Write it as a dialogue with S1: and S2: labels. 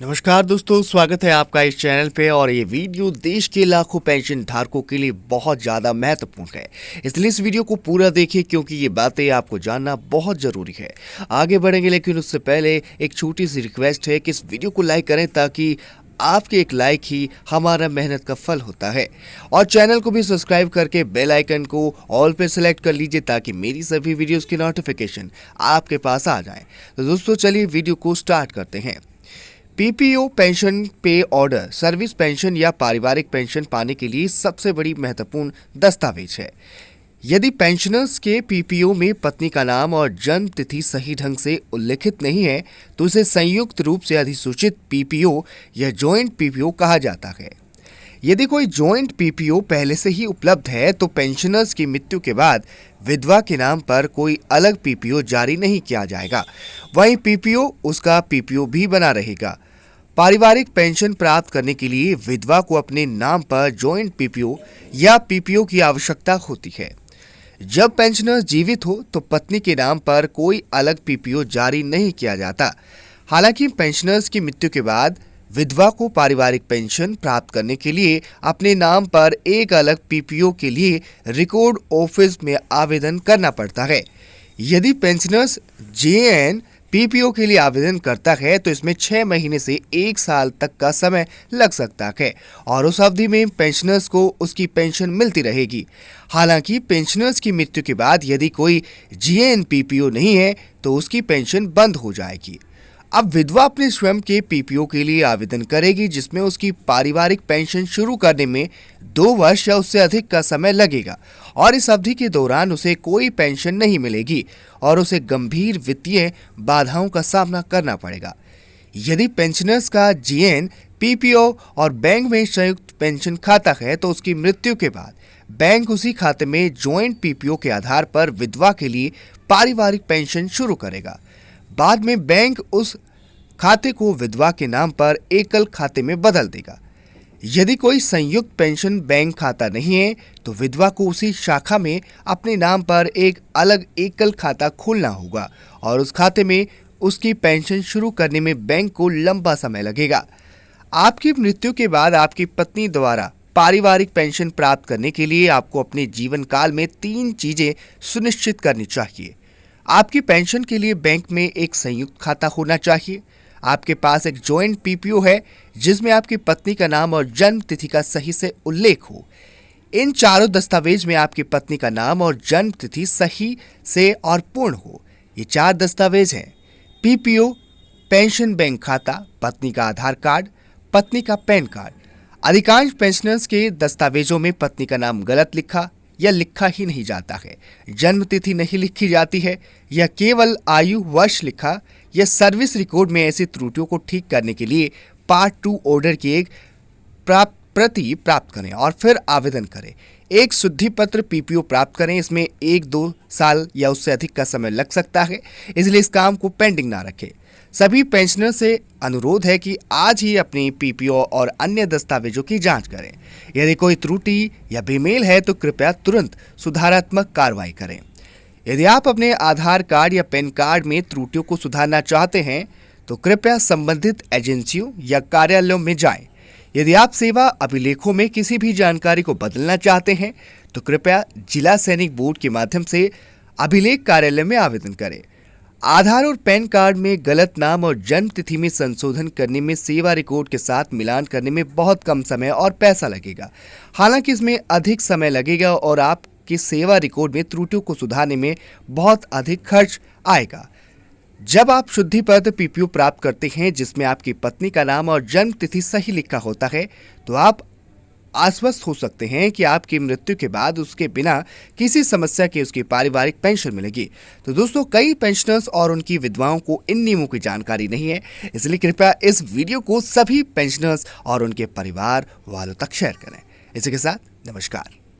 S1: नमस्कार दोस्तों, स्वागत है आपका इस चैनल पे। और ये वीडियो देश के लाखों पेंशन धारकों के लिए बहुत ज़्यादा महत्वपूर्ण है, इसलिए इस वीडियो को पूरा देखिए क्योंकि ये बातें आपको जानना बहुत ज़रूरी है। आगे बढ़ेंगे लेकिन उससे पहले एक छोटी सी रिक्वेस्ट है कि इस वीडियो को लाइक करें, ताकि आपके एक लाइक ही हमारा मेहनत का फल होता है। और चैनल को भी सब्सक्राइब करके बेल आइकन को ऑल पे सेलेक्ट कर लीजिए ताकि मेरी सभी वीडियोस की नोटिफिकेशन आपके पास आ जाए। तो दोस्तों चलिए वीडियो को स्टार्ट करते हैं। पीपीओ पेंशन पे ऑर्डर सर्विस पेंशन या पारिवारिक पेंशन पाने के लिए सबसे बड़ी महत्वपूर्ण दस्तावेज है। यदि पेंशनर्स के पीपीओ में पत्नी का नाम और जन्म तिथि सही ढंग से उल्लिखित नहीं है तो इसे संयुक्त रूप से अधिसूचित पीपीओ या जॉइंट पीपीओ कहा जाता है। यदि कोई जॉइंट पीपीओ पहले से ही उपलब्ध है तो पेंशनर्स की मृत्यु के बाद विधवा के नाम पर कोई अलग पीपीओ जारी नहीं किया जाएगा, वहीं पीपीओ उसका पीपीओ भी बना रहेगा। पारिवारिक पेंशन प्राप्त करने के लिए विधवा को अपने नाम पर जॉइंट पीपीओ या पीपीओ की आवश्यकता होती है। जब पेंशनर जीवित हो तो पत्नी के नाम पर कोई अलग पीपीओ जारी नहीं किया जाता। हालांकि पेंशनर्स की मृत्यु के बाद विधवा को पारिवारिक पेंशन प्राप्त करने के लिए अपने नाम पर एक अलग पीपीओ के लिए रिकॉर्ड ऑफिस में आवेदन करना पड़ता है। यदि पेंशनर्स जेएन पीपीओ के लिए आवेदन करता है तो इसमें 6 महीने से 1 साल तक का समय लग सकता है और उस अवधि में पेंशनर्स को उसकी पेंशन मिलती रहेगी। हालांकि पेंशनर्स की मृत्यु के बाद यदि कोई जीएन पीपीओ नहीं है तो उसकी पेंशन बंद हो जाएगी। अब विधवा अपने स्वयं के पीपीओ के लिए आवेदन करेगी जिसमें उसकी पारिवारिक पेंशन शुरू करने में 2 वर्ष या उससे अधिक का समय लगेगा और इस अवधि के दौरान उसे कोई पेंशन नहीं मिलेगी और उसे गंभीर वित्तीय बाधाओं का सामना करना पड़ेगा। यदि पेंशनर्स का जीएन पीपीओ और बैंक में संयुक्त पेंशन खाता है तो उसकी मृत्यु के बाद बैंक उसी खाते में जॉइंट पीपीओ के आधार पर विधवा के लिए पारिवारिक पेंशन शुरू करेगा। बाद में बैंक उस खाते को विधवा के नाम पर एकल खाते में बदल देगा। यदि कोई संयुक्त पेंशन बैंक खाता नहीं है तो विधवा को उसी शाखा में अपने नाम पर एक अलग एकल खाता खोलना होगा और उस खाते में उसकी पेंशन शुरू करने में बैंक को लंबा समय लगेगा। आपकी मृत्यु के बाद आपकी पत्नी द्वारा पारिवारिक पेंशन प्राप्त करने के लिए आपको अपने जीवन काल में 3 चीजें सुनिश्चित करनी चाहिए। आपकी पेंशन के लिए बैंक में एक संयुक्त खाता होना चाहिए। आपके पास एक जॉइंट पीपीओ है जिसमें आपकी पत्नी का नाम और जन्म तिथि का सही से उल्लेख हो। इन चारों दस्तावेज में आपकी पत्नी का नाम और जन्म तिथि सही से और पूर्ण हो। ये 4 दस्तावेज हैं: पीपीओ, पेंशन बैंक खाता, पत्नी का आधार कार्ड, पत्नी का पैन कार्ड। अधिकांश पेंशनर्स के दस्तावेजों में पत्नी का नाम गलत लिखा या लिखा ही नहीं जाता है, जन्म तिथि नहीं लिखी जाती है या केवल आयु वर्ष लिखा या सर्विस रिकॉर्ड में ऐसी त्रुटियों को ठीक करने के लिए पार्ट 2 ऑर्डर की एक प्रति प्राप्त करें और फिर आवेदन करें। एक शुद्धि पत्र पीपीओ प्राप्त करें, इसमें 1-2 साल या उससे अधिक का समय लग सकता है, इसलिए इस काम को पेंडिंग ना रखें। सभी पेंशनर से अनुरोध है कि आज ही अपनी पीपीओ और अन्य दस्तावेजों की जांच करें। यदि कोई त्रुटि या बेमेल है तो कृपया तुरंत सुधारात्मक कार्रवाई करें। यदि आप अपने आधार कार्ड या पैन कार्ड में त्रुटियों को सुधारना चाहते हैं तो कृपया संबंधित एजेंसियों या कार्यालयों में जाएं। यदि आप सेवा अभिलेखों में किसी भी जानकारी को बदलना चाहते हैं तो कृपया जिला सैनिक बोर्ड के माध्यम से अभिलेख कार्यालय में आवेदन करें। आधार और पैन कार्ड में गलत नाम और जन्म तिथि में संशोधन करने में सेवा रिकॉर्ड के साथ मिलान करने में बहुत कम समय और पैसा लगेगा। हालांकि इसमें अधिक समय लगेगा और आपकी सेवा रिकॉर्ड में त्रुटियों को सुधारने में बहुत अधिक खर्च आएगा। जब आप शुद्धि पत्र पीपीओ प्राप्त करते हैं जिसमें आपकी पत्नी का नाम और जन्म तिथि सही लिखा होता है तो आप आश्वस्त हो सकते हैं कि आपकी मृत्यु के बाद उसके बिना किसी समस्या के उसकी पारिवारिक पेंशन मिलेगी। तो दोस्तों, कई पेंशनर्स और उनकी विधवाओं को इन नियमों की जानकारी नहीं है, इसलिए कृपया इस वीडियो को सभी पेंशनर्स और उनके परिवार वालों तक शेयर करें। इसी के साथ नमस्कार।